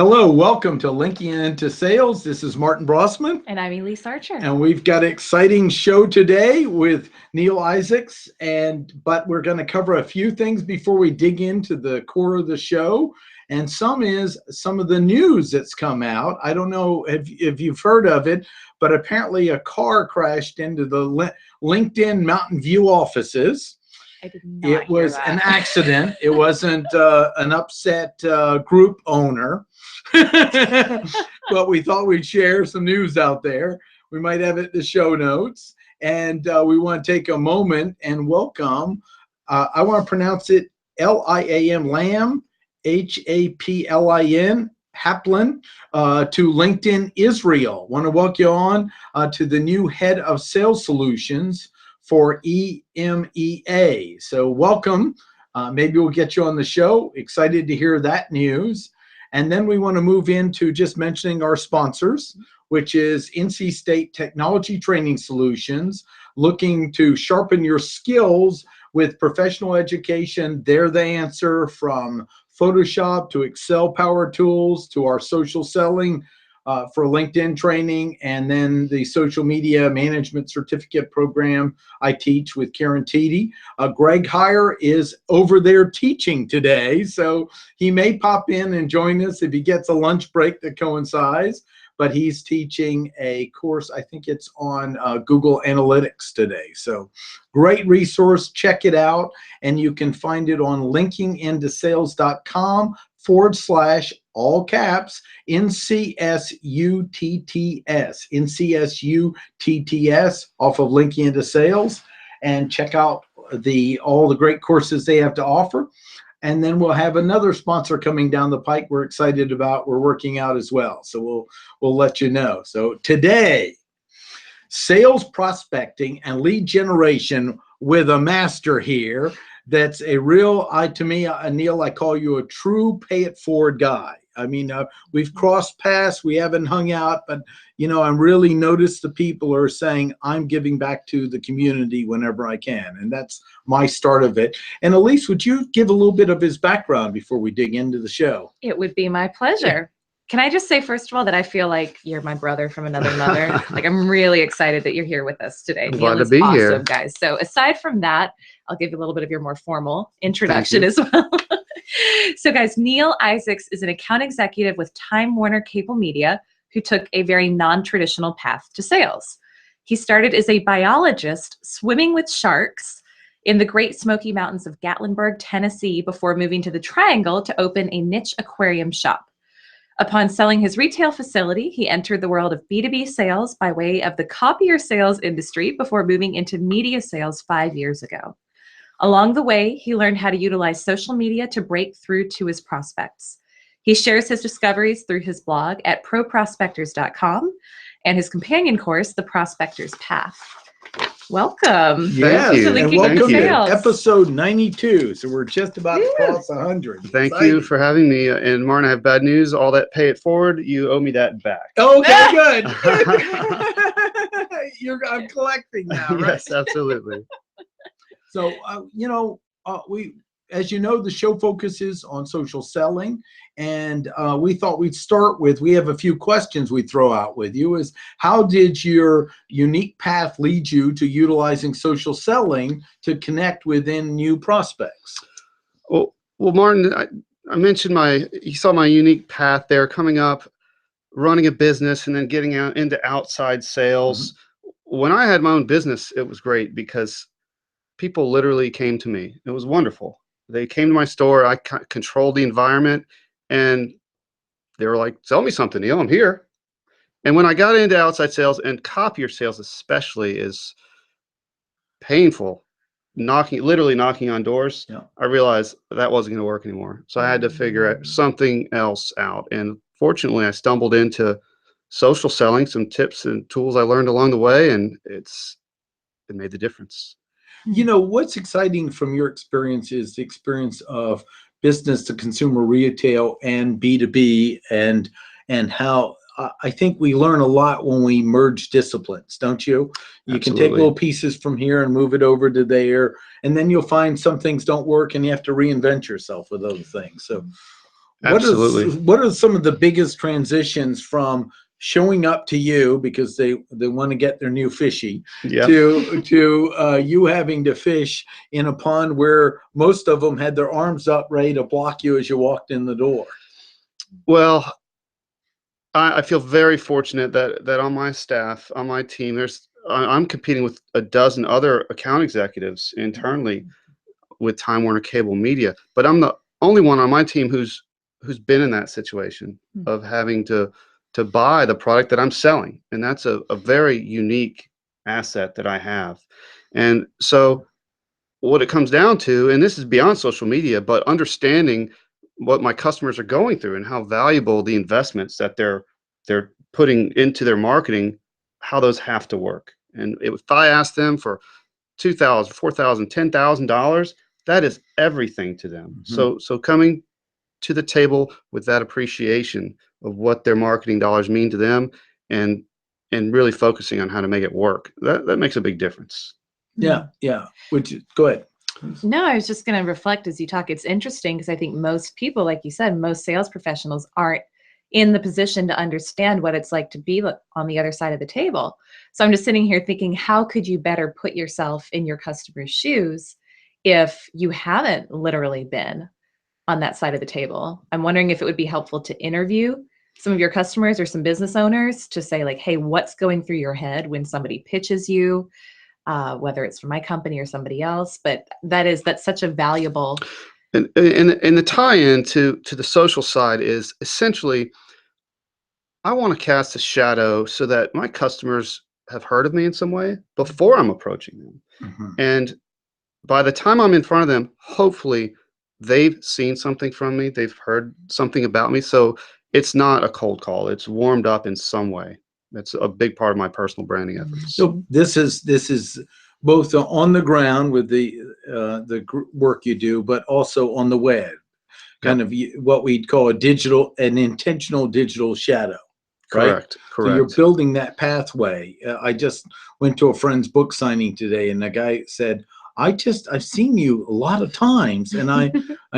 Hello, welcome to Linking Into Sales. This is Martin Brossman. And I'm Elyse Archer. And we've got an exciting show today with Neal Isaacs. But we're going to cover a few things before we dig into the core of the show. And some of the news that's come out. I don't know if you've heard of it, but apparently a car crashed into the LinkedIn Mountain View offices. I did not It was hear that. an accident. It wasn't an upset group owner. But we thought we'd share some news out there. We might have it in the show notes. And we want to take a moment and welcome, I want to pronounce it L-I-A-M, Lamb, H-A-P-L-I-N, Haplin, to LinkedIn Israel. Want to welcome you on to the new head of sales solutions for EMEA. So welcome. Maybe we'll get you on the show. Excited to hear that news. And then we want to move into just mentioning our sponsors, which is NC State Technology Training Solutions, looking to sharpen your skills with professional education. They're the answer, from Photoshop to Excel power tools to our social selling for LinkedIn training, and then the social media management certificate program I teach with Karen Teedy. Greg Heyer is over there teaching today, so he may pop in and join us if he gets a lunch break that coincides, but he's teaching a course, I think it's on Google Analytics today. So great resource, check it out, and you can find it on linkingintosales.com / all caps NCSUTTS off of Linking Into Sales, and check out all the great courses they have to offer. And then we'll have another sponsor coming down the pike we're excited about, we're working out as well. So we'll let you know. So today, sales prospecting and lead generation with a master here. That's a real, to me, Neal, I call you a true pay it forward guy. I mean, we've crossed paths, we haven't hung out, but I'm really noticed the people are saying, I'm giving back to the community whenever I can. And that's my start of it. And Elyse, would you give a little bit of his background before we dig into the show? It would be my pleasure. Can I just say, first of all, that I feel like you're my brother from another mother. Like, I'm really excited that you're here with us today. I'm Neal glad is to be awesome, here. guys. So aside from that, I'll give you a little bit of your more formal introduction as well. So guys, Neal Isaacs is an account executive with Time Warner Cable Media who took a very non-traditional path to sales. He started as a biologist swimming with sharks in the Great Smoky Mountains of Gatlinburg, Tennessee, before moving to the Triangle to open a niche aquarium shop. Upon selling his retail facility, he entered the world of B2B sales by way of the copier sales industry before moving into media sales 5 years ago. Along the way, he learned how to utilize social media to break through to his prospects. He shares his discoveries through his blog at proprospectors.com and his companion course, The Prospector's Path. Welcome. Yes, you. and welcome to episode 92. So we're just about to cross 100. Thank you for having me. And Martin, I have bad news. All that pay it forward, you owe me that back. Okay, good. I'm collecting now, right? Yes, absolutely. So, as you know, the show focuses on social selling, and we thought we'd start with, we have a few questions we throw out with you, is how did your unique path lead you to utilizing social selling to connect within new prospects? Well, Martin, I mentioned you saw my unique path there, coming up, running a business, and then getting out into outside sales. Mm-hmm. When I had my own business, it was great because people literally came to me. It was wonderful. They came to my store. I controlled the environment, and they were like, "Sell me something, Neal. I'm here." And when I got into outside sales, and copier sales especially is painful, literally knocking on doors, yeah, I realized that wasn't going to work anymore. So I had to figure something else out. And fortunately, I stumbled into social selling, some tips and tools I learned along the way, and it made the difference. What's exciting from your experience is the experience of business to consumer retail and B2B, and how I think we learn a lot when we merge disciplines, don't you? You Absolutely. Can take little pieces from here and move it over to there, and then you'll find some things don't work and you have to reinvent yourself with other things. So Absolutely. What are some of the biggest transitions from showing up to you because they want to get their new fishy Yeah. to you having to fish in a pond where most of them had their arms up ready to block you as you walked in the door? Well, I feel very fortunate that on my staff, on my team, I'm competing with a dozen other account executives internally with Time Warner Cable Media, but I'm the only one on my team who's been in that situation of having to buy the product that I'm selling, and that's a very unique asset that I have. And so what it comes down to, and this is beyond social media, but understanding what my customers are going through and how valuable the investments that they're putting into their marketing, how those have to work. And if I ask them for $2,000, $4,000, $10,000, that is everything to them. Mm-hmm. So coming to the table with that appreciation of what their marketing dollars mean to them, and really focusing on how to make it work, that makes a big difference. Yeah. Go ahead. No, I was just going to reflect as you talk. It's interesting because I think most people, like you said, most sales professionals aren't in the position to understand what it's like to be on the other side of the table. So I'm just sitting here thinking, how could you better put yourself in your customer's shoes if you haven't literally been on that side of the table? I'm wondering if it would be helpful to interview some of your customers or some business owners to say like, hey, what's going through your head when somebody pitches you? Whether it's for my company or somebody else, but that's such a valuable. And the tie-in to the social side is essentially, I want to cast a shadow so that my customers have heard of me in some way before I'm approaching them. Mm-hmm. And by the time I'm in front of them, hopefully they've seen something from me, they've heard something about me. So it's not a cold call, it's warmed up in some way. That's a big part of my personal branding efforts. So this is both on the ground with the work you do, but also on the web, kind of what we'd call an intentional digital shadow. Correct. Right? Correct. So you're building that pathway. I just went to a friend's book signing today, and the guy said, I've seen you a lot of times, and I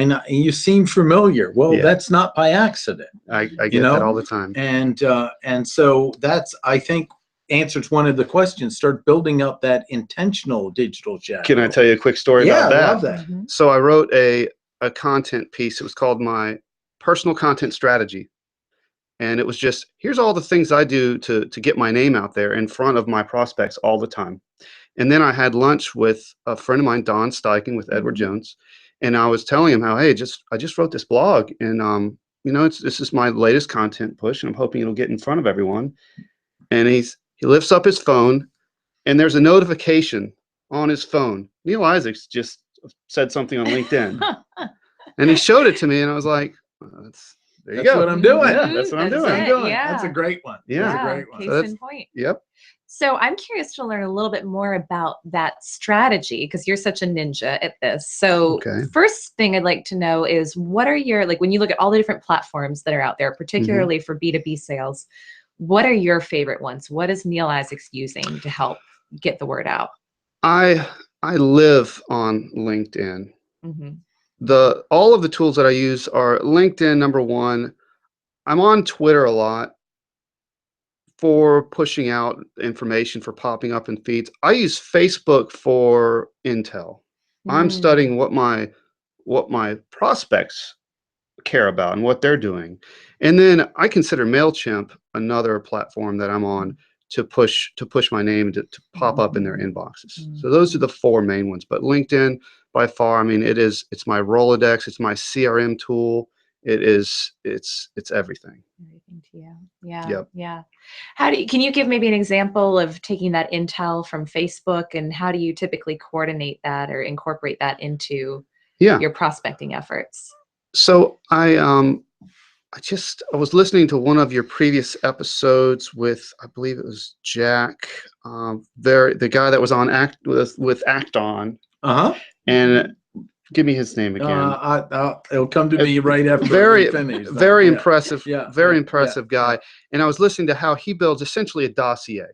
know you seem familiar. Well, that's not by accident. I get that all the time. And so that's, I think, answers one of the questions. Start building up that intentional digital shadow. Can I tell you a quick story about that? Yeah, I love that. Mm-hmm. So I wrote a content piece. It was called My Personal Content Strategy. And it was just, here's all the things I do to get my name out there in front of my prospects all the time. And then I had lunch with a friend of mine, Don Steichen with Edward Jones. And I was telling him how, hey, I just wrote this blog, and this is my latest content push, and I'm hoping it'll get in front of everyone. And he lifts up his phone, and there's a notification on his phone. Neal Isaacs just said something on LinkedIn. And he showed it to me, and I was like, there you go. That's what I'm doing. Yeah, that's what I'm doing. Yeah. That's a great one. Yeah. That's a great one. Case in point. Yep. So I'm curious to learn a little bit more about that strategy because you're such a ninja at this. So first thing I'd like to know is what are your, like when you look at all the different platforms that are out there, particularly for B2B sales, what are your favorite ones? What is Neal Isaacs using to help get the word out? I live on LinkedIn. All of the tools that I use are LinkedIn, number one. I'm on Twitter a lot for pushing out information, for popping up in feeds. I use Facebook for intel. I'm studying what my prospects care about and what they're doing. And then I consider MailChimp another platform that I'm on to push my name to pop up in their inboxes. So those are the four main ones. But LinkedIn, by far, I mean, it's my Rolodex, it's my CRM tool. It's everything. Everything to you. Yeah. Yep. Yeah. Can you give maybe an example of taking that intel from Facebook, and how do you typically coordinate that or incorporate that into your prospecting efforts? So I was listening to one of your previous episodes with, I believe it was Jack, the guy that was on with Act On. And give me his name again. It'll come to me right after we finish. Very impressive. Very impressive guy. And I was listening to how he builds essentially a dossier.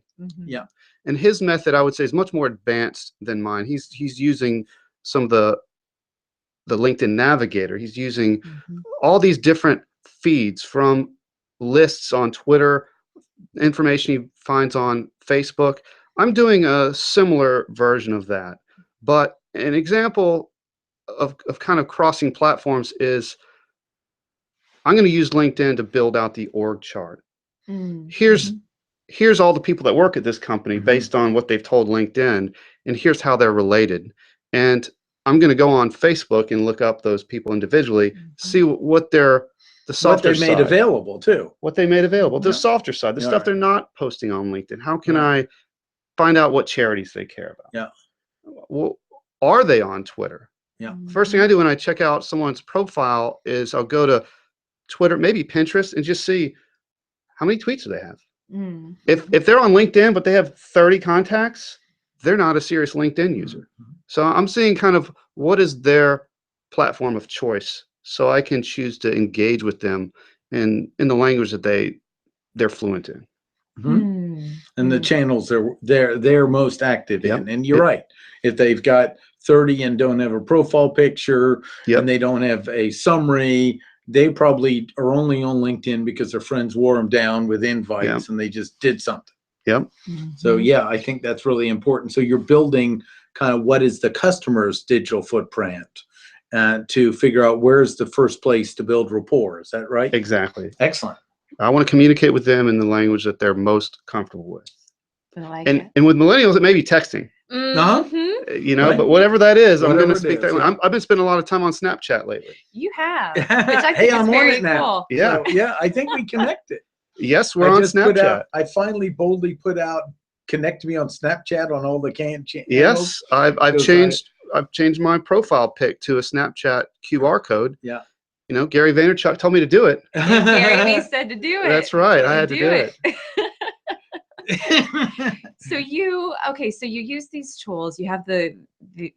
Yeah. And his method, I would say, is much more advanced than mine. He's using some of the the LinkedIn Navigator. He's using Mhm. all these different feeds from lists on Twitter, information he finds on Facebook. I'm doing a similar version of that. But an example of kind of crossing platforms is I'm going to use LinkedIn to build out the org chart. Mm. Here's Mhm. here's all the people that work at this company Mhm. based on what they've told LinkedIn, and here's how they're related. And I'm going to go on Facebook and look up those people individually, see what they're the What softer they made side, available too. what they made available, the Yeah. softer side, the Yeah, stuff right. they're not posting on LinkedIn. How can Right. I find out what charities they care about? Yeah. Well, are they on Twitter? Yeah. First thing I do when I check out someone's profile is I'll go to Twitter, maybe Pinterest, and just see how many tweets do they have. Mm. If they're on LinkedIn but they have 30 contacts, they're not a serious LinkedIn user. Mhm. So I'm seeing kind of what is their platform of choice, so I can choose to engage with them in the language that they're fluent in. Mhm. Mm. And the Mm. channels they're most active Yep. in. And you're It- right. If they've got 30 and don't have a profile picture Yep. and they don't have a summary, they probably are only on LinkedIn because their friends wore them down with invites and they just did something. Yep. So Mhm. yeah, I think that's really important. So you're building kind of what is the customer's digital footprint to figure out where's the first place to build rapport. Is that right? Exactly. Excellent. I want to communicate with them in the language that they're most comfortable with. I like And it. and with millennials, it may be texting. Uh-huh. Mhm. You know, Right. but whatever that is, I'm going Whatever to it speak is, that. yeah. I've been spending a lot of time on Snapchat lately. You have, which I Hey, think is I'm on very it now. cool. Yeah. So, yeah, I think we connected. Yes, we're I on just put out, Snapchat. I finally boldly put out, connect me on Snapchat on all the channels. Yes, I've because changed my profile pic to a Snapchat QR code. Yeah. You know, Gary Vaynerchuk told me to do it. And Gary Vee said to do it. That's right. I You had to do it. So you use these tools. You have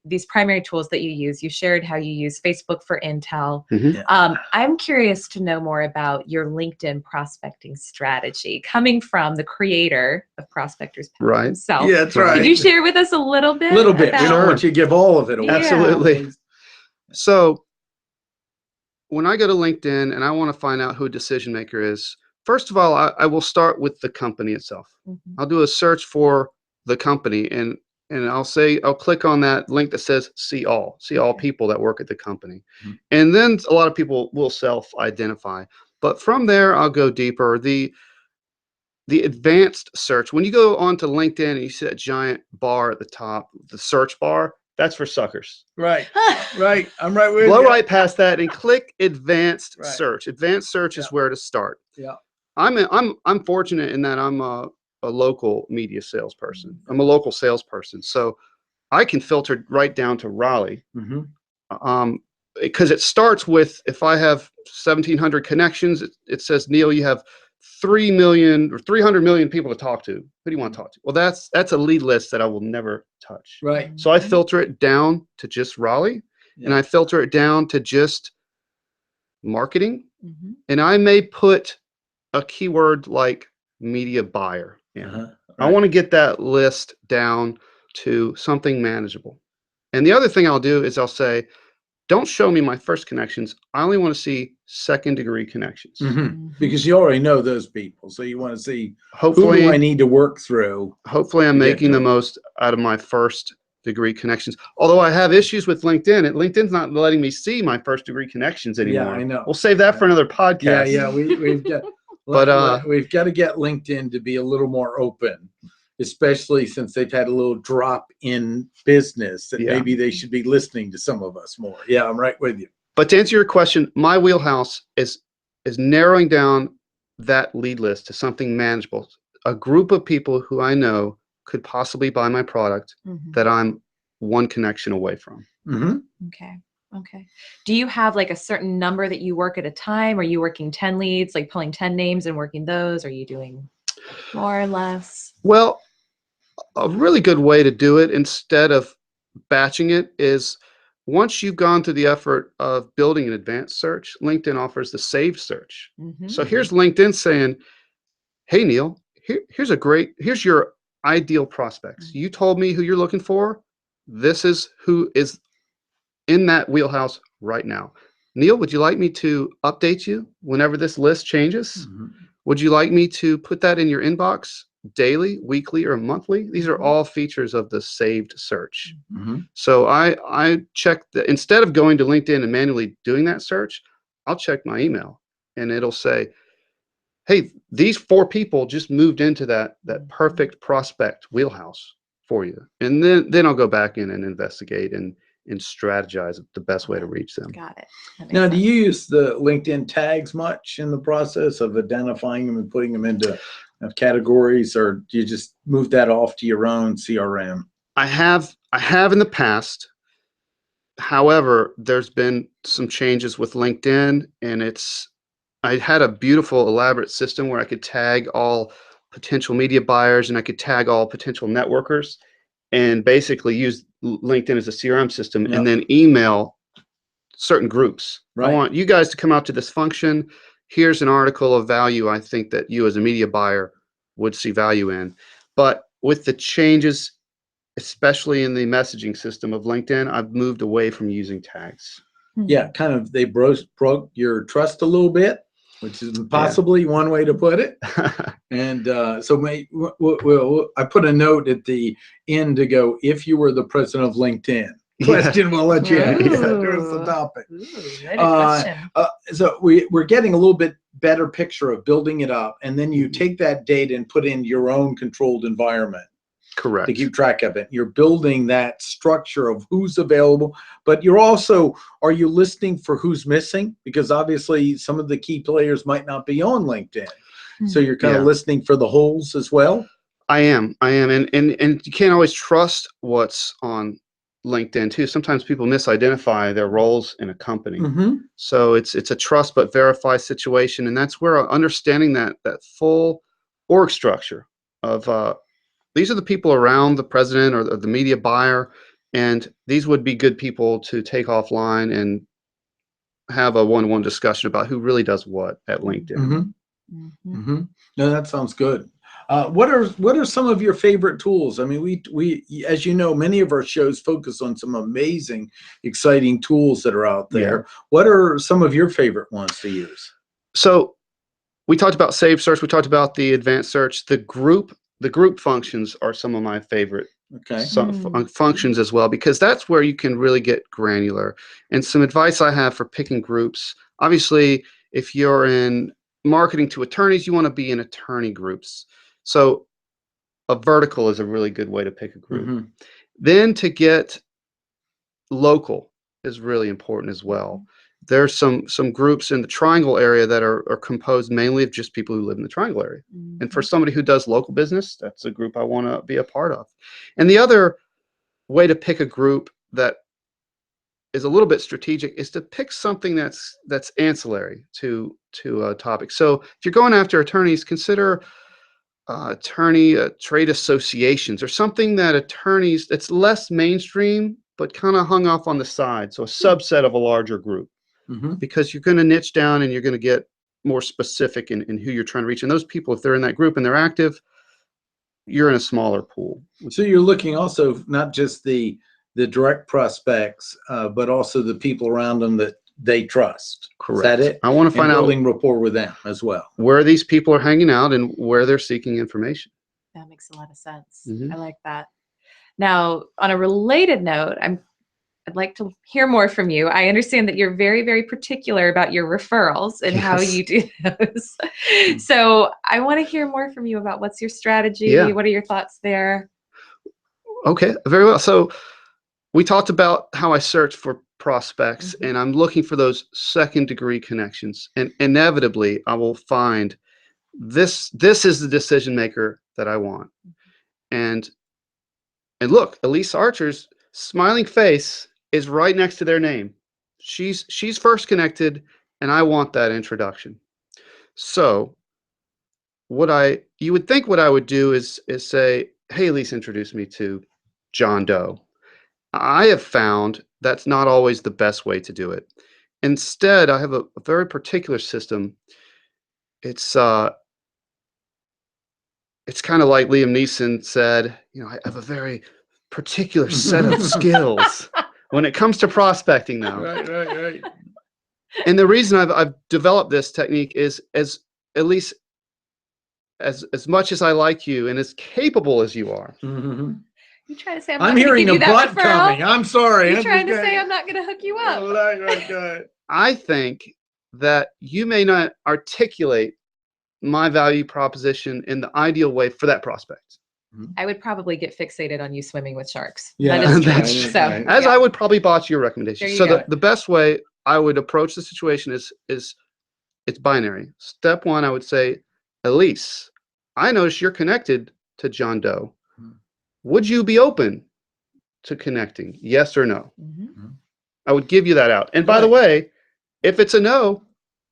these primary tools that you use. You shared how you use Facebook for intel. Mhm. Yeah. I'm curious to know more about your LinkedIn prospecting strategy, coming from the creator of Prospectors Path Right. himself. Yeah, that's Right. right. Could you share with us a little bit? Little bit. We about- don't Sure. want you to give all of it away. Yeah. Absolutely. So when I go to LinkedIn and I want to find out who a decision maker is, first of all, I will start with the company itself. Mhm. I'll do a search for the company and I'll click on that link that says see all people that work at the company. Mhm. And then a lot of people will self-identify. But from there, I'll go deeper. The advanced search, when you go onto LinkedIn and you see that giant bar at the top, the search bar, that's for suckers. Right. Right. I'm right with Blow you. right past that and click advanced Right. search. Advanced search is Yeah. where to start. Yeah. I'm fortunate in that I'm a local media salesperson. I'm a local salesperson, so I can filter right down to Raleigh. Mm-hmm. Because it starts with, if I have 1,700 connections, it says, Neal, you have 3 million or 300 million people to talk to. Who do you want to talk to? Well, that's a lead list that I will never touch. Right. So I filter it down to just Raleigh, and Yeah. I filter it down to just marketing, Mhm. and I may put a keyword like media buyer in. Uh-huh. I Right. want to get that list down to something manageable. And the other thing I'll do is I'll say, don't show me my first connections. I only want to see second degree connections. Mhm. Mhm. Because you already know those people, so you want to see who Hopefully, do I need to work through. hopefully I'm to get making to the them? most out of my first degree connections. Although I have issues with LinkedIn, and LinkedIn's not letting me see my first degree connections anymore. Yeah, I know. We'll save that for another podcast. Yeah, we've got, But, we've got to get LinkedIn to be a little more open, especially since they've had a little drop in business that Yeah. maybe they should be listening to some of us more. Yeah, I'm right with you. But to answer your question, my wheelhouse is narrowing down that lead list to something manageable. A group of people who I know could possibly buy my product Mhm. that I'm one connection away from. Mm-hmm. Okay. Okay. Do you have like a certain number that you work at a time? Are you working 10 leads, like pulling 10 names and working those? Are you doing more or less? Well, a really good way to do it instead of batching it is, once you've gone through the effort of building an advanced search, LinkedIn offers the saved search. Mhm. So here's LinkedIn saying, hey, Neal, here's your ideal prospects. You told me who you're looking for. This is who is in that wheelhouse right now. Neal, would you like me to update you whenever this list changes? Would you like me to put that in your inbox daily, weekly, or monthly? These are all features of the saved search. So I check instead of going to LinkedIn and manually doing that search, I'll check my email and it'll say, hey, these 4 people just moved into that perfect prospect wheelhouse for you. And then I'll go back in and investigate and strategize the best way to reach them. Got it. Now, do you use the LinkedIn tags much in the process of identifying them and putting them into categories, or do you just move that off to your own CRM? I have in the past. However, there's been some changes with LinkedIn, and I had a beautiful, elaborate system where I could tag all potential media buyers and I could tag all potential networkers and basically use LinkedIn as a CRM system and then email certain groups. I want you guys to come out to this function. Here's an article of value I think that you as a media buyer would see value in. But with the changes, especially in the messaging system of LinkedIn, I've moved away from using tags. Yeah, kind of they broke your trust a little bit, which is possibly one way to put it. And so I put a note at the end to go, if you were the president of LinkedIn. Question we'll let you address the topic. So we're getting a little bit better picture of building it up, and then you take that data and put in your own controlled environment. Correct. To keep track of it. You're building that structure of who's available, but you're also, are you listening for who's missing? Because obviously some of the key players might not be on LinkedIn. So you're kind of listening for the holes as well? I am. And you can't always trust what's on LinkedIn too. Sometimes people misidentify their roles in a company. So it's a trust but verify situation. And that's where understanding that full org structure of these are the people around the president or the media buyer, and these would be good people to take offline and have a one-on-one discussion about who really does what at LinkedIn. No, that sounds good. What are some of your favorite tools? I mean, we as you know, many of our shows focus on some amazing, exciting tools that are out there. What are some of your favorite ones to use? So we talked about Save Search. We talked about the advanced search. The group functions are some of my favorite functions as well, because that's where you can really get granular. And some advice I have for picking groups, obviously, if you're in marketing to attorneys, you want to be in attorney groups. So a vertical is a really good way to pick a group. Then to get local is really important as well. There's some groups in the Triangle area that are composed mainly of just people who live in the Triangle area. And for somebody who does local business, that's a group I want to be a part of. And the other way to pick a group that is a little bit strategic is to pick something that's ancillary to a topic. So if you're going after attorneys, consider trade associations or something that attorneys, that's less mainstream but kind of hung off on the side. So a subset of a larger group. Because you're going to niche down and you're going to get more specific in who you're trying to reach. And those people, if they're in that group and they're active, you're in a smaller pool. So you're looking also not just the direct prospects, but also the people around them that they trust. Correct. Is that it? I want to find out building rapport with them as well. Where these people are hanging out and where they're seeking information. That makes a lot of sense. I like that. Now, on a related note, I'd like to hear more from you. I understand that you're very, very particular about your referrals and how you do those. So I want to hear more from you about what's your strategy? What are your thoughts there? Okay, very well. So we talked about how I search for prospects and I'm looking for those second degree connections. And inevitably, I will find this is the decision maker that I want. And look, Elyse Archer's smiling face is right next to their name. She's first connected, and I want that introduction. So you would think what I would do is say, hey, Elyse, introduce me to John Doe. I have found that's not always the best way to do it. Instead, I have a very particular system. It's kind of like Liam Neeson said, I have a very particular set of skills. When it comes to prospecting, though, Right. and the reason I've developed this technique is at least as much as I like you and as capable as you are. Mm-hmm. You trying to say I'm hearing a butt referral? coming. I'm sorry. You trying to say I'm not going to hook you up? Right. I think that you may not articulate my value proposition in the ideal way for that prospect. I would probably get fixated on you swimming with sharks. Yeah, that is true. that's So, right. As yeah. I would probably botch your recommendation. There you So go. the best way I would approach the situation is it's binary. Step one, I would say, Elyse, I notice you're connected to John Doe. Would you be open to connecting? Yes or no? Mm-hmm. I would give you that out. And by the way, if it's a no,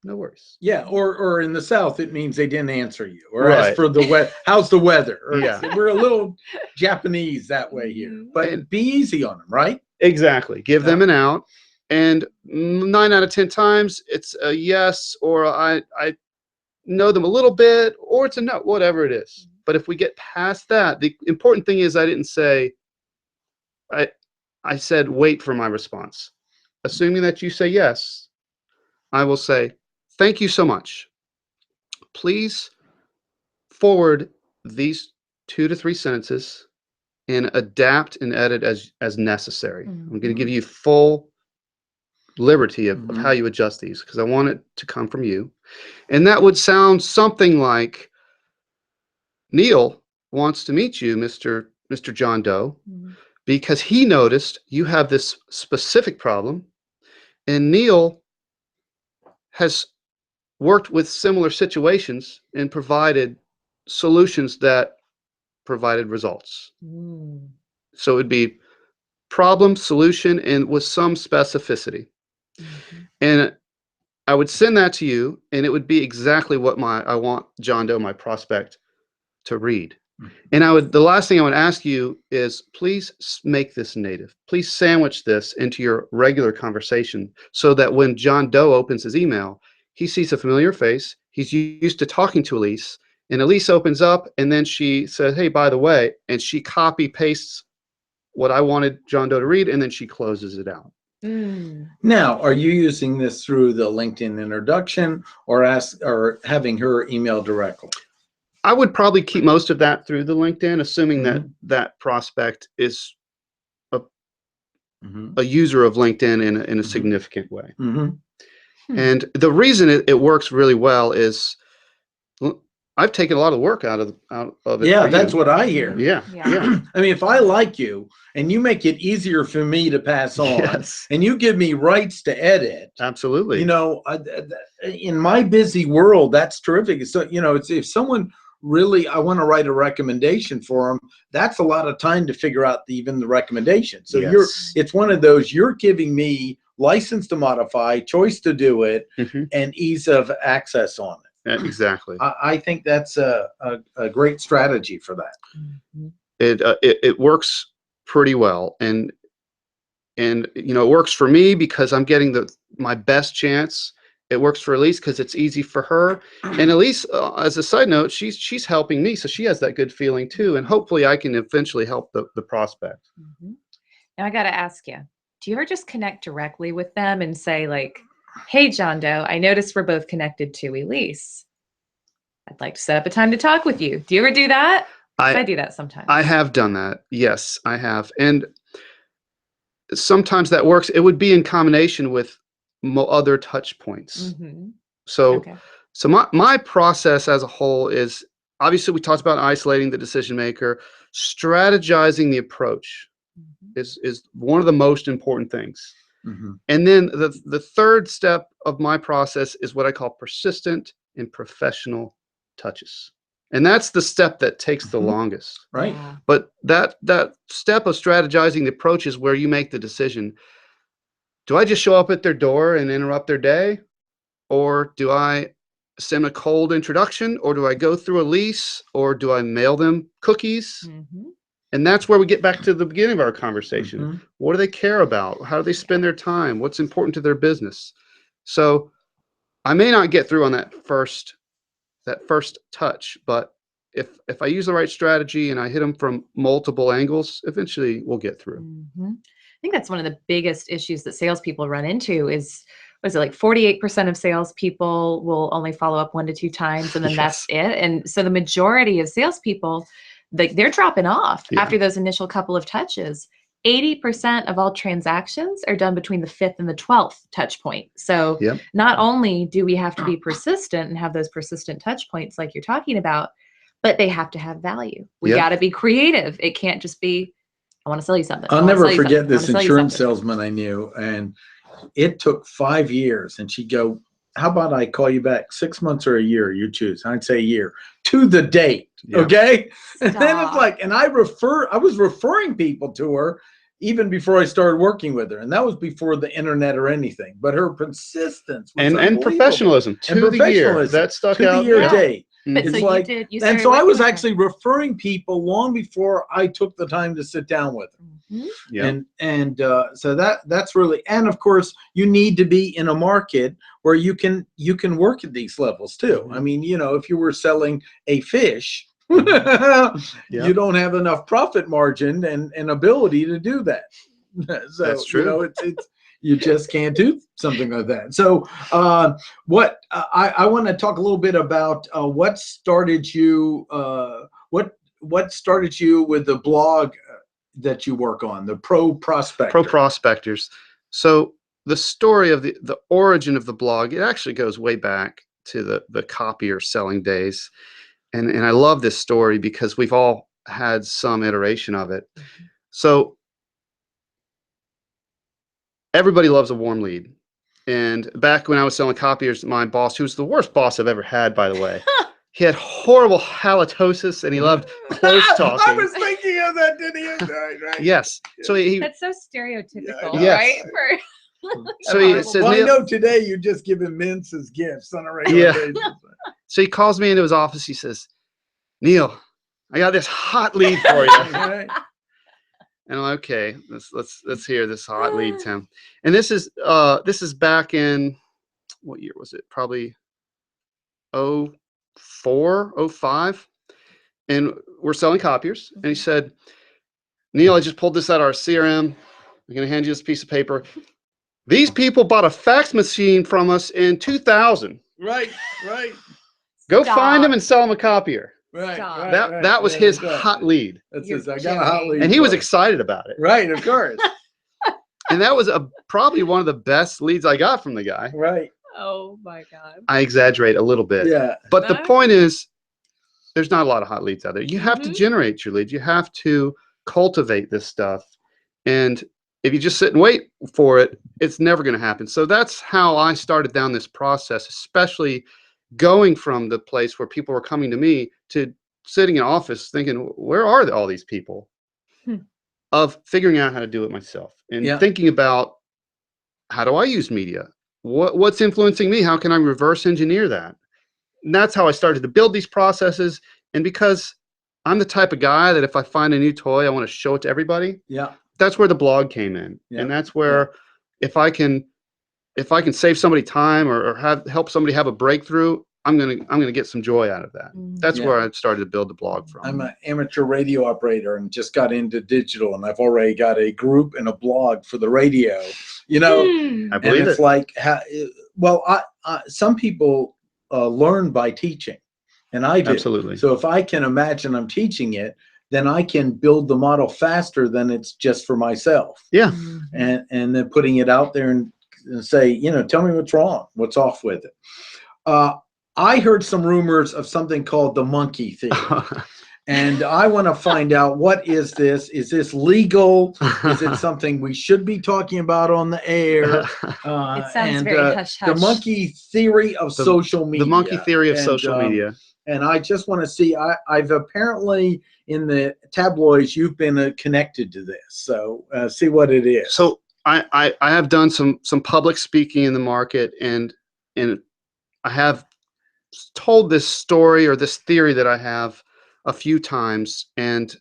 no worries. Yeah, or in the South, it means they didn't answer you, or Right. ask for the how's the weather? Or, Yeah. we're a little Japanese that way here, but And- be easy on them, right? Exactly. Give them an out. And 9 out of 10 times, it's a yes, or I know them a little bit, or it's a no, whatever it is. But if we get past that, the important thing is I didn't say, I said, wait for my response. Assuming that you say yes, I will say, thank you so much. Please forward these 2 to 3 sentences and adapt and edit as necessary. I'm going to give you full liberty of how you adjust these because I want it to come from you. And that would sound something like, Neal wants to meet you, Mr. John Doe, because he noticed you have this specific problem, and Neal has worked with similar situations and provided solutions that provided results. So it'd be problem, solution, and with some specificity. And I would send that to you, and it would be exactly what I want John Doe, my prospect, to read. And the last thing I would ask you is, please make this native. Please sandwich this into your regular conversation so that when John Doe opens his email, he sees a familiar face. He's used to talking to Elyse, and Elyse opens up, and then she says, hey, by the way, and she copy pastes what I wanted John Doe to read, and then she closes it out. Now, are you using this through the LinkedIn introduction or having her email directly? I would probably keep most of that through the LinkedIn, assuming that prospect is a user of LinkedIn in a significant way. And the reason it works really well is I've taken a lot of work out of it. Yeah, that's what I hear. Yeah. I mean, if I like you and you make it easier for me to pass on, and you give me rights to edit, absolutely. You know, in my busy world, that's terrific. So, you know, if someone really, I want to write a recommendation for them, that's a lot of time to figure out even the recommendation. So it's one of those, you're giving me license to modify, choice to do it, and ease of access on it. Exactly. I think that's a great strategy for that. It works pretty well, and you know, it works for me because I'm getting my best chance. It works for Elyse because it's easy for her, and Elyse, as a side note, she's helping me, so she has that good feeling too, and hopefully I can eventually help the prospect. Now I got to ask you, do you ever just connect directly with them and say like, hey, John Doe, I noticed we're both connected to Elyse. I'd like to set up a time to talk with you. Do you ever do that? I do that sometimes. I have done that. Yes, I have. And sometimes that works. It would be in combination with other touch points. So my process as a whole is, obviously we talked about isolating the decision maker. Strategizing the approach is one of the most important things. And then the third step of my process is what I call persistent and professional touches. And that's the step that takes the longest. Right. But that step of strategizing the approach is where you make the decision. Do I just show up at their door and interrupt their day? Or do I send a cold introduction? Or do I go through Elyse? Or do I mail them cookies? And that's where we get back to the beginning of our conversation. What do they care about? How do they spend their time? What's important to their business? So I may not get through on that first touch, but if I use the right strategy and I hit them from multiple angles, eventually we'll get through. think that's one of the biggest issues that salespeople run into is, was it like 48% of salespeople will only follow up 1 to 2 times, and then that's it. And so the majority of salespeople, they're dropping off after those initial couple of touches. 80% of all transactions are done between the 5th and the 12th touch point. So not only do we have to be persistent and have those persistent touch points like you're talking about, but they have to have value. We got to be creative. It can't just be, I want to sell you something. I'll never forget this insurance salesman I knew, and it took 5 years, and she'd go, how about I call you back 6 months or a year, you choose. I'd say a year to the date. Okay. And then it's like, and I was referring people to her even before I started working with her. And that was before the internet or anything, but her persistence was and professionalism to the year that stuck out. To the year date. But It's so like, and so I was actually referring people long before I took the time to sit down with them. So that's really, and of course you need to be in a market where you can work at these levels too. I mean, you know, if you were selling a fish, you don't have enough profit margin and ability to do that. So that's true. You know, it's you just can't do something like that. So I want to talk a little bit about what started you what started you with the blog that you work on, the Pro Prospector. Pro Prospectors. So the story of the origin of the blog, it actually goes way back to the copier selling days. And I love this story because we've all had some iteration of it. So everybody loves a warm lead. And back when I was selling copiers, my boss, who was the worst boss I've ever had, by the way, he had horrible halitosis and he loved close talking. I was thinking of that, didn't you? Right. Yes. So that's so stereotypical, yes. right? So he says, well, I know today you just give him mints as gifts on a regular basis. So he calls me into his office. He says, Neal, I got this hot lead for you. And I'm like, okay, let's hear this hot lead, Tim. And this is back in, what year was it? Probably 04, 05. And we're selling copiers. And he said, Neal, I just pulled this out of our CRM. I'm going to hand you this piece of paper. These people bought a fax machine from us in 2000. Right. Go find them and sell them a copier. Right. That was his hot lead. That's his, I got a hot lead. And he was excited about it. Right, of course. And that was probably one of the best leads I got from the guy. Right. Oh my God. I exaggerate a little bit. Yeah. But the point is, there's not a lot of hot leads out there. You have to generate your leads. You have to cultivate this stuff. And if you just sit and wait for it, it's never going to happen. So that's how I started down this process, especially going from the place where people were coming to me to sitting in office thinking, where are all these people? Of figuring out how to do it myself and thinking about, how do I use media? What's influencing me? How can I reverse engineer that? And that's how I started to build these processes. And because I'm the type of guy that if I find a new toy, I want to show it to everybody. Yeah. That's where the blog came in. And that's where if I can save somebody time or help somebody have a breakthrough, I'm gonna get some joy out of that. That's where I started to build the blog from. I'm an amateur radio operator and just got into digital, and I've already got a group and a blog for the radio. You know, I believe it's like, some people learn by teaching, and I do. Absolutely. So if I can imagine I'm teaching it, then I can build the model faster than it's just for myself. Yeah. And then putting it out there and say, you know, tell me what's wrong, what's off with it. I heard some rumors of something called the monkey theory. And I want to find out, what is this? Is this legal? Is it something we should be talking about on the air? It sounds very hush-hush. The monkey theory of social media. The monkey theory of social media. And I just want to see, I've apparently in the tabloids, you've been connected to this. So see what it is. So I have done some public speaking in the market, and I have told this story or this theory that I have a few times, and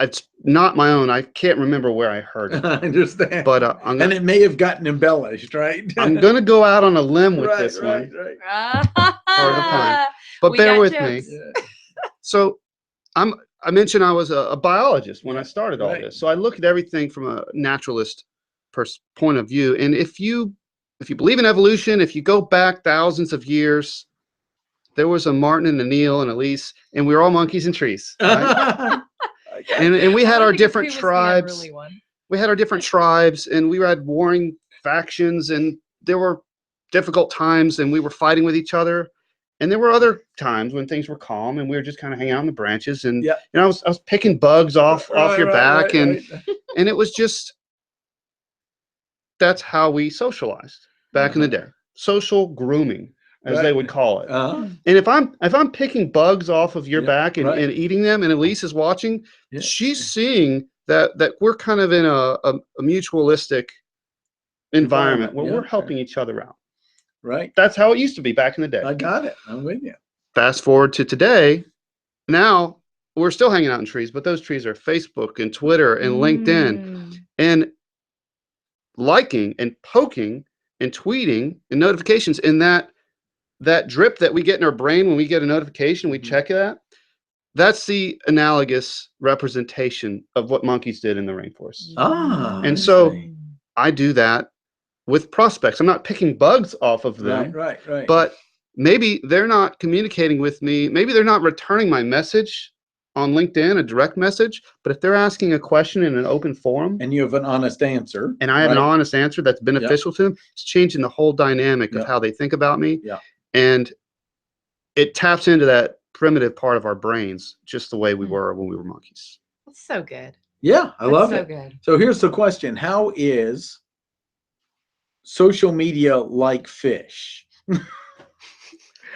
it's not my own. I can't remember where I heard it. I understand. But and it may have gotten embellished, right? I'm going to go out on a limb with this one. But bear with me. Yeah. So I mentioned I was a biologist when I started all this. So I look at everything from a naturalist point of view. And if you believe in evolution, if you go back thousands of years, there was a Martin and a Neal and Elyse, and we were all monkeys in trees, right? and we had our different tribes. We had our different tribes, and we had warring factions, and there were difficult times, and we were fighting with each other. And there were other times when things were calm, and we were just kind of hanging out in the branches. And I was picking bugs off your back, and it was just, that's how we socialized back in the day. Social grooming, as they would call it. And if I'm picking bugs off of your back and eating them, and Elyse is watching, she's seeing that we're kind of in a mutualistic environment where we're helping each other out. Right. That's how it used to be back in the day. I got it. I'm with you. Fast forward to today. Now we're still hanging out in trees, but those trees are Facebook and Twitter and LinkedIn, and liking and poking and tweeting and notifications. And that drip that we get in our brain when we get a notification, we check that. That's the analogous representation of what monkeys did in the rainforest. And so I do that with prospects. I'm not picking bugs off of them. Right. But maybe they're not communicating with me. Maybe they're not returning my message on LinkedIn, a direct message. But if they're asking a question in an open forum, and you have an honest answer, and I have an honest answer that's beneficial to them, it's changing the whole dynamic of how they think about me. And it taps into that primitive part of our brains, just the way we were when we were monkeys. That's so good. Yeah, I love so it. Good. So here's the question: how is social media like fish?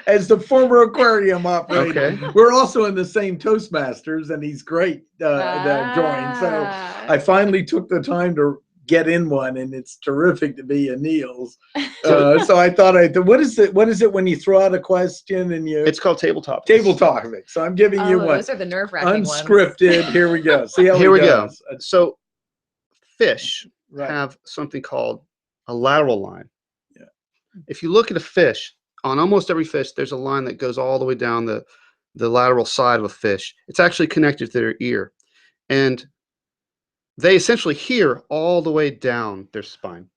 As the former aquarium operator, we're also in the same Toastmasters, and he's great drawing. So I finally took the time to get in one, and it's terrific to be a Neals. So I thought, what is it? What is it when you throw out a question and you? It's called tabletop. Tabletop. So I'm giving you one. Those are the nerve-wracking unscripted. Ones. Here we go. See how here we go. goes. So fish have something called a lateral line. If you look at a fish, on almost every fish, there's a line that goes all the way down the lateral side of a fish. It's actually connected to their ear. And they essentially hear all the way down their spine.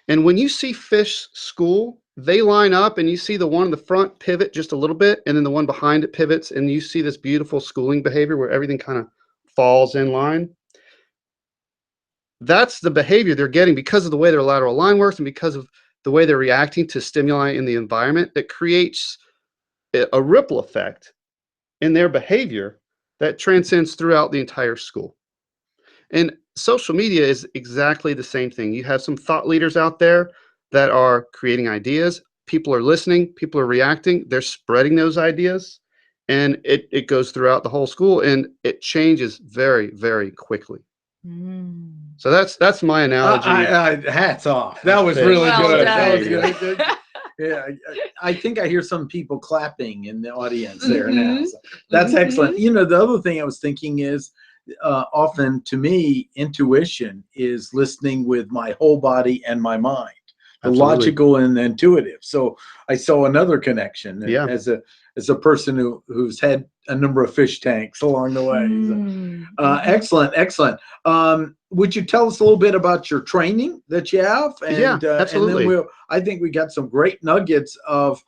And when you see fish school, they line up, and you see the one in the front pivot just a little bit, and then the one behind it pivots, and you see this beautiful schooling behavior where everything kind of falls in line. That's the behavior they're getting because of the way their lateral line works, and because of the way they're reacting to stimuli in the environment. That creates a ripple effect in their behavior that transcends throughout the entire school. And social media is exactly the same thing. You have some thought leaders out there that are creating ideas. People are listening. People are reacting. They're spreading those ideas. And it goes throughout the whole school, and it changes very, very quickly. So that's my analogy. Hats off. That was really good. That was good. Yeah, I think I hear some people clapping in the audience there now. So that's excellent. You know, the other thing I was thinking is, often to me, intuition is listening with my whole body and my mind, the logical and the intuitive. So I saw another connection as a person who's had a number of fish tanks along the way. So, excellent. Would you tell us a little bit about your training that you have? And, absolutely. And then I think we got some great nuggets of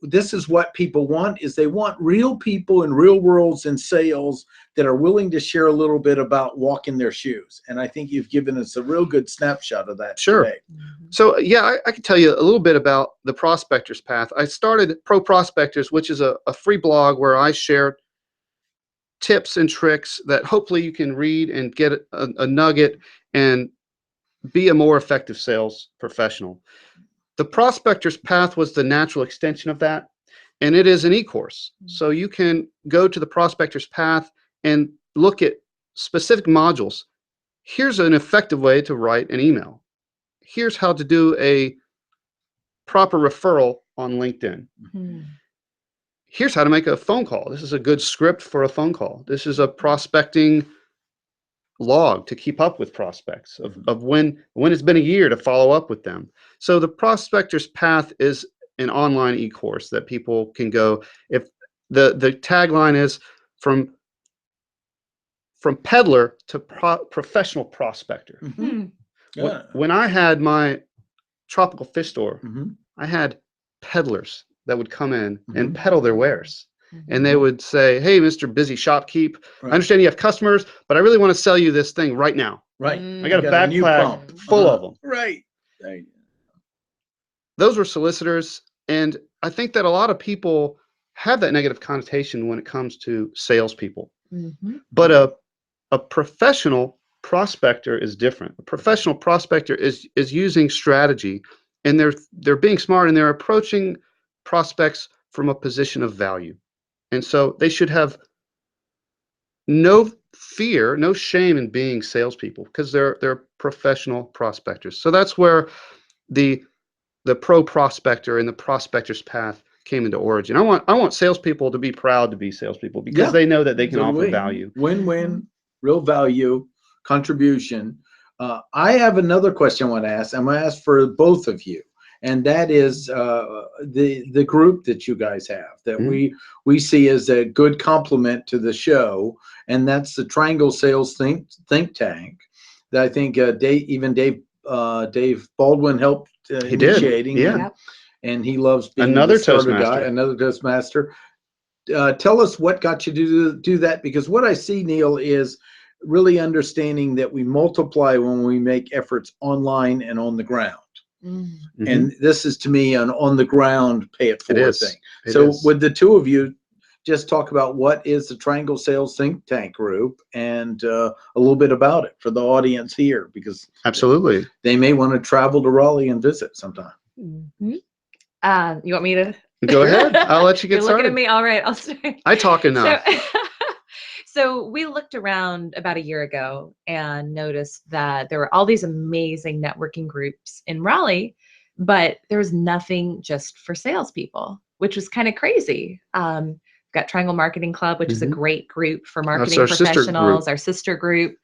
this is what people want, is they want real people in real worlds in sales that are willing to share a little bit about walking their shoes. And I think you've given us a real good snapshot of that today. So I can tell you a little bit about the Prospector's Path. I started Pro Prospectors, which is a free blog where I share tips and tricks that hopefully you can read and get a nugget and be a more effective sales professional. The Prospector's Path was the natural extension of that, and it is an e-course. So you can go to the Prospector's Path and look at specific modules. Here's an effective way to write an email. Here's how to do a proper referral on LinkedIn. Here's how to make a phone call. This is a good script for a phone call. This is a prospecting log to keep up with prospects of when it's been a year to follow up with them. So the Prospector's Path is an online e-course that people can go. If the tagline is from peddler to professional prospector. Yeah. When I had my tropical fish store, Mhm. I had peddlers that would come in and Mhm. peddle their wares. And they Mhm. would say, "Hey, Mr. Busy Shopkeep, I Right. understand you have customers, but I really want to sell you this thing right now. Right. I got a Got a new backpack pump. full of them." Right. Right. Those were solicitors. And I think that a lot of people have that negative connotation when it comes to salespeople. Mm-hmm. But a professional prospector is different. A professional prospector is using strategy, and they're being smart, and they're approaching prospects from a position of value. And so they should have no fear, no shame in being salespeople because they're professional prospectors. So that's where the pro prospector and the prospector's path came into origin. I want salespeople to be proud to be salespeople because Yeah. they know that they can So do offer we. value. Win-win, real value, contribution. I have another question I want to ask. I'm going to ask for both of you, and that is the group that you guys have that Mhm. we see as a good complement to the show, and that's the Triangle Sales think tank. That I think Dave Baldwin helped He did, initiating, yeah. and he loves being the Another starter guy, Toastmaster. another Toastmaster. Tell us what got you to do that, because what I see, Neal, is really understanding that we multiply when we make efforts online and on the ground. Mm-hmm. Mhm. And this is to me an on the ground pay it It forward is. thing. It So is. would the two of you just talk about what is the Triangle Sales Think Tank Group and a little bit about it for the audience here, because Absolutely. they may want to travel to Raleigh and visit sometime. Mm-hmm. You want me to? Go ahead. I'll let you get You're looking at started. me. All right, I'll start. I talk So, enough. so we looked around about a year ago and noticed that there were all these amazing networking groups in Raleigh, but there was nothing just for salespeople, which was kind of crazy. We've got Triangle Marketing Club, which is a Mhm. great group for That's marketing our sister professionals, group. our sister group.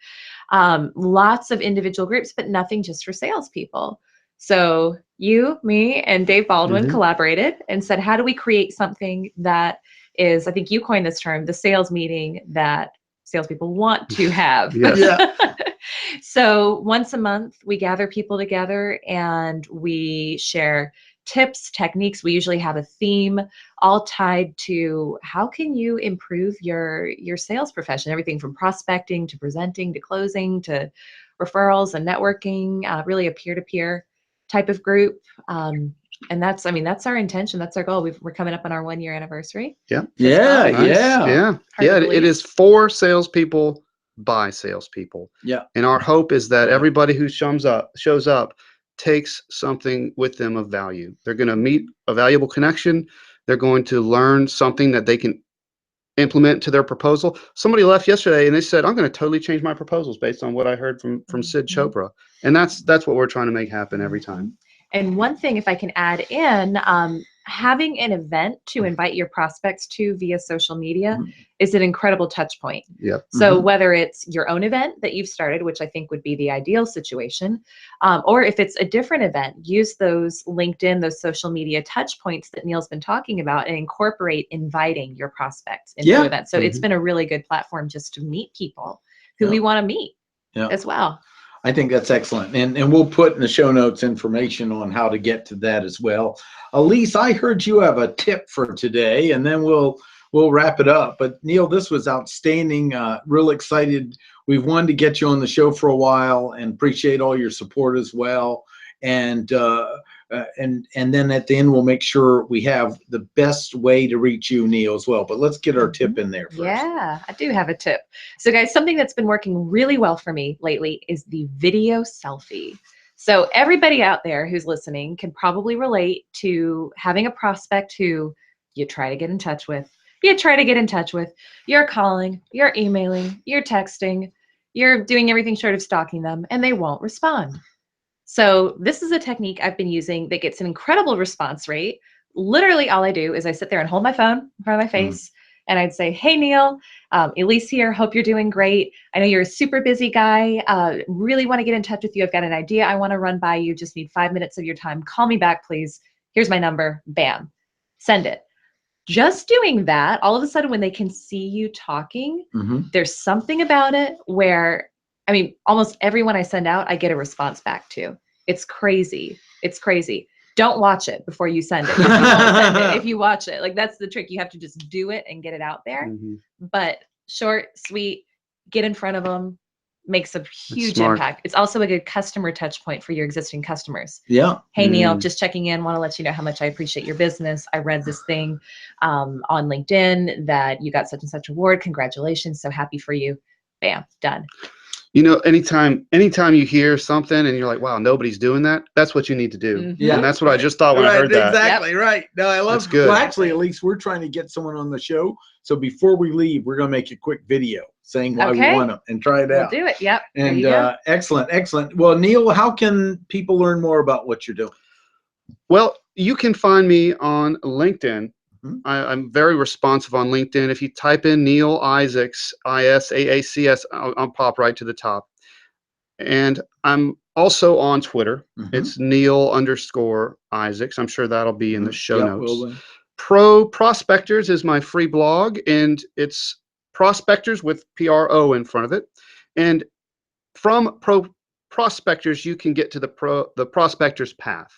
Lots of individual groups, but nothing just for salespeople. So you, me, and Dave Baldwin Mhm. collaborated and said, how do we create something that is, I think you coined this term, the sales meeting that salespeople want to have. Yes. Yeah. So once a month, we gather people together and we share tips, techniques. We usually have a theme all tied to how can you improve your sales profession, everything from prospecting to presenting to closing to referrals and networking, really a peer-to-peer type of group. And that's our intention. That's our goal. We're coming up on our 1 year anniversary. Yeah. This Yeah. month. Nice. Yeah. Yeah. Hard to Yeah. It believe. is for salespeople by salespeople. Yeah. And our hope is that Yeah. everybody who shows up takes something with them of value. They're going to meet a valuable connection. They're going to learn something that they can implement to their proposal. Somebody left yesterday and they said, "I'm going to totally change my proposals based on what I heard from Sid Mhm. Chopra." And that's what we're trying to make happen every time. And one thing, if I can add in, having an event to invite your prospects to via social media Mhm. is an incredible touch point. Yep. So Mhm. whether it's your own event that you've started, which I think would be the ideal situation, or if it's a different event, use those LinkedIn, those social media touch points that Neal's been talking about and incorporate inviting your prospects into Yeah. events. So it's Mhm. been a really good platform just to meet people who Yeah. we want to meet Yeah. as well. I think that's excellent. And we'll put in the show notes information on how to get to that as well. Elyse, I heard you have a tip for today, and then we'll wrap it up. But Neal, this was outstanding. Real excited. We've wanted to get you on the show for a while and appreciate all your support as well. And then at the end, we'll make sure we have the best way to reach you, Neal, as well. But let's get our tip in there first. Yeah, I do have a tip. So guys, something that's been working really well for me lately is the video selfie. So everybody out there who's listening can probably relate to having a prospect who you try to get in touch with. You're calling, you're emailing, you're texting, you're doing everything short of stalking them, and they won't respond. So this is a technique I've been using that gets an incredible response rate. Literally all I do is I sit there and hold my phone in front of my face and I'd say, "Hey, Neal, Elyse here. Hope you're doing great. I know you're a super busy guy. Really want to get in touch with you. I've got an idea I want to run by you. Just need 5 minutes of your time. Call me back, please. Here's my number." Bam. Send it. Just doing that, all of a sudden when they can see you talking, Mhm. there's something about it where I mean, almost everyone I send out, I get a response back to. It's crazy. It's crazy. Don't watch it before you send it. 'Cause you won't send it if you watch it. Like, that's the trick. You have to just do it and get it out there. But short, sweet, get in front of them, makes a huge impact. It's also a good customer touch point for your existing customers. Yeah. Hey, Neal, just checking in. Want to let you know how much I appreciate your business. I read this thing on LinkedIn that you got such and such award. Congratulations. So happy for you. Bam, done. You know, anytime you hear something and you're like, wow, nobody's doing that, that's what you need to do. Yeah. And that's what I just thought when I heard that. Exactly, right. No, I love That's good. Well, actually, Elyse, we're trying to get someone on the show. So before we leave, we're going to make a quick video saying why we want them and try it out. We'll do it. Yep. And there you go. Excellent, excellent. Well, Neal, how can people learn more about what you're doing? Well, you can find me on LinkedIn. I'm very responsive on LinkedIn. If you type in Neal Isaacs, ISAACS, I'll pop right to the top. And I'm also on Twitter. It's Neal_Isaacs. I'm sure that'll be in the show notes. Pro Prospectors is my free blog, and it's Prospectors with PRO in front of it. And from Pro Prospectors, you can get to the Prospectors Path.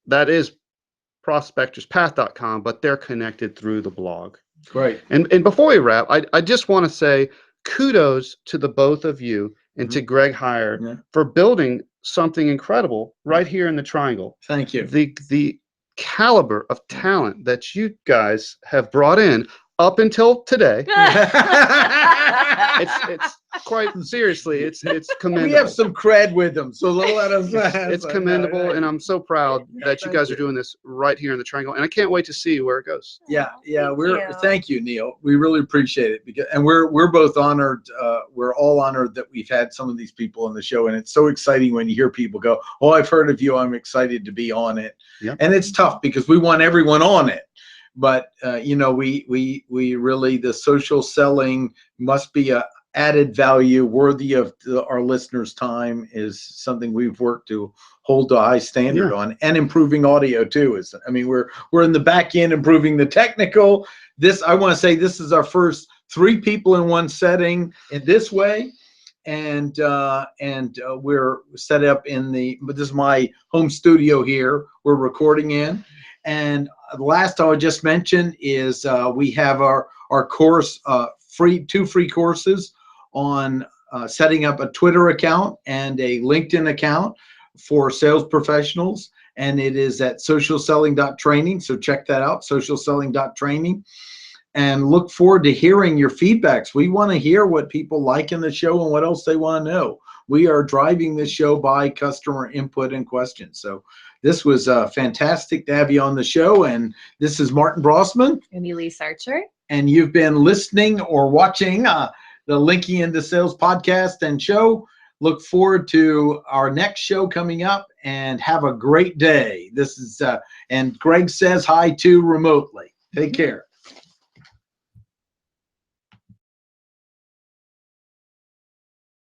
That is prospectorspath.com, but they're connected through the blog. Great. And before we wrap, I just want to say kudos to the both of you and to Greg Heyer for building something incredible right here in the Triangle. Thank you. The caliber of talent that you guys have brought in up until today. It's quite seriously, it's commendable. We have some cred with them, so they'll let us. It's commendable, and I'm so proud that you guys are doing this right here in the Triangle, and I can't wait to see where it goes. Yeah. Thank you, Neal. We really appreciate it, and we're both honored. We're all honored that we've had some of these people on the show, and it's so exciting when you hear people go, "Oh, I've heard of you. I'm excited to be on it." And it's tough because we want everyone on it. But you know, we really, the social selling must be a added value worthy of our listeners' time, is something we've worked to hold a high standard on, and improving audio too. I mean, we're in the back end improving the technical. I want to say this is our first 3 people in one setting in this way. And we're set up but this is my home studio here we're recording in. And the last I would just mention is we have our course, 2 free courses on setting up a Twitter account and a LinkedIn account for sales professionals. And it is at SocialSelling.training. So check that out, SocialSelling.training. And look forward to hearing your feedbacks. We want to hear what people like in the show and what else they want to know. We are driving this show by customer input and questions. So this was fantastic to have you on the show. And this is Martin Brossman. And Elyse Archer. And you've been listening or watching the Linking into Sales podcast and show. Look forward to our next show coming up, and have a great day. This is, and Greg says hi too remotely. Take care.